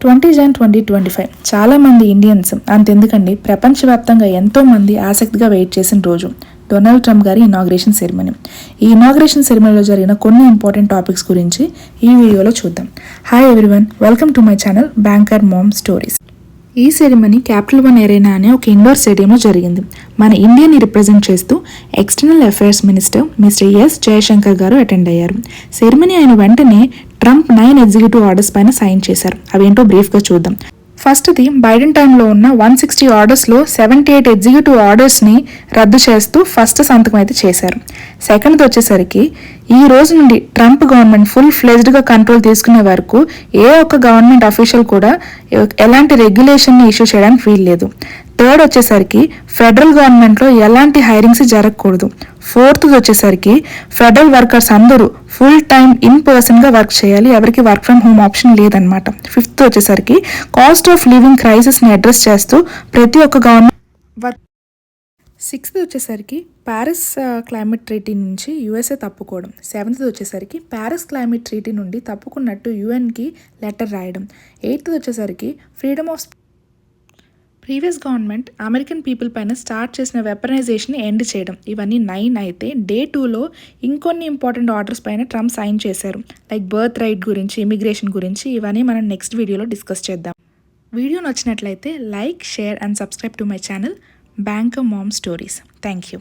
20 జన్ 2025 చాలామంది ఇండియన్స్ అంతెందుకండి ప్రపంచవ్యాప్తంగా ఎంతోమంది ఆసక్తిగా వెయిట్ చేసిన రోజు డొనాల్డ్ ట్రంప్ గారి ఇనాగ్రేషన్ సెరమనీ. ఈ ఇనాగ్రేషన్ సెరమనీలో జరిగిన కొన్ని ఇంపార్టెంట్ టాపిక్స్ గురించి ఈ వీడియోలో చూద్దాం. Hi everyone, welcome to my channel Banker Mom Stories. ఈ సెరమనీ క్యాపిటల్ వన్ ఎరేనా అనే ఒక ఇండోర్ స్టేడియంలో జరిగింది. మన ఇండియాని రిప్రజెంట్ చేస్తూ external affairs minister mister S Jaishankar గారు అటెండ్ అయ్యారు. సెరమనీ అయిన వెంటనే ట్రంప్ 9 ఎగ్జిక్యూటివ్ ఆర్డర్స్ పైన సైన్ చేశారు. అవేంటో బ్రీఫ్గా చూద్దాం. ఫస్ట్ది బైడెన్ టైంలో ఉన్న 160 ఆర్డర్స్లో 78 ఎగ్జిక్యూటివ్ ఆర్డర్స్ని రద్దు చేస్తూ ఫస్ట్ సంతకం అయితే చేశారు. సెకండ్ది వచ్చేసరికి ఈ రోజు నుండి ట్రంప్ గవర్నమెంట్ ఫుల్ ఫ్లెజ్డ్గా కంట్రోల్ తీసుకునే వరకు ఏ ఒక్క గవర్నమెంట్ అఫీషియల్ కూడా ఎలాంటి రెగ్యులేషన్ని ఇష్యూ చేయడానికి వీల్లేదు. థర్డ్ వచ్చేసరికి ఫెడరల్ గవర్నమెంట్లో ఎలాంటి హైరింగ్స్ జరగకూడదు. ఫోర్త్ వచ్చేసరికి ఫెడరల్ వర్కర్స్ అందరూ ఫుల్ టైం ఇన్ పర్సన్గా వర్క్ చేయాలి, ఎవరికి వర్క్ ఫ్రమ్ హోమ్ ఆప్షన్ లేదనమాట. ఫిఫ్త్ వచ్చేసరికి కాస్ట్ ఆఫ్ లివింగ్ క్రైసిస్ని అడ్రస్ చేస్తూ ప్రతి ఒక్క గవర్నమెంట్ వర్క్. సిక్స్త్ వచ్చేసరికి ప్యారిస్ క్లైమేట్ ట్రీటీ నుంచి యుఎస్ఏ తప్పుకోవడం. సెవెంత్ వచ్చేసరికి ప్యారిస్ క్లైమేట్ ట్రీటీ నుండి తప్పుకున్నట్టు యుఎన్కి లెటర్ రాయడం. ఎయిత్ వచ్చేసరికి freedom of previous government American people పైన స్టార్ట్ చేసిన వెపనైజేషన్ ఎండ్ చేయడం. ఇవన్నీ 9 అయితే డే 2లో ఇంకొన్ని ఇంపార్టెంట్ ఆర్డర్స్ పైన ట్రంప్ సైన్ చేశారు. లైక్ బర్త్ రైట్ గురించి, ఇమిగ్రేషన్ గురించి. ఇవన్నీ మనం నెక్స్ట్ వీడియోలో డిస్కస్ చేద్దాం. వీడియో నచ్చినట్లయితే like, share and subscribe to my channel Banker Mom Stories. Thank you.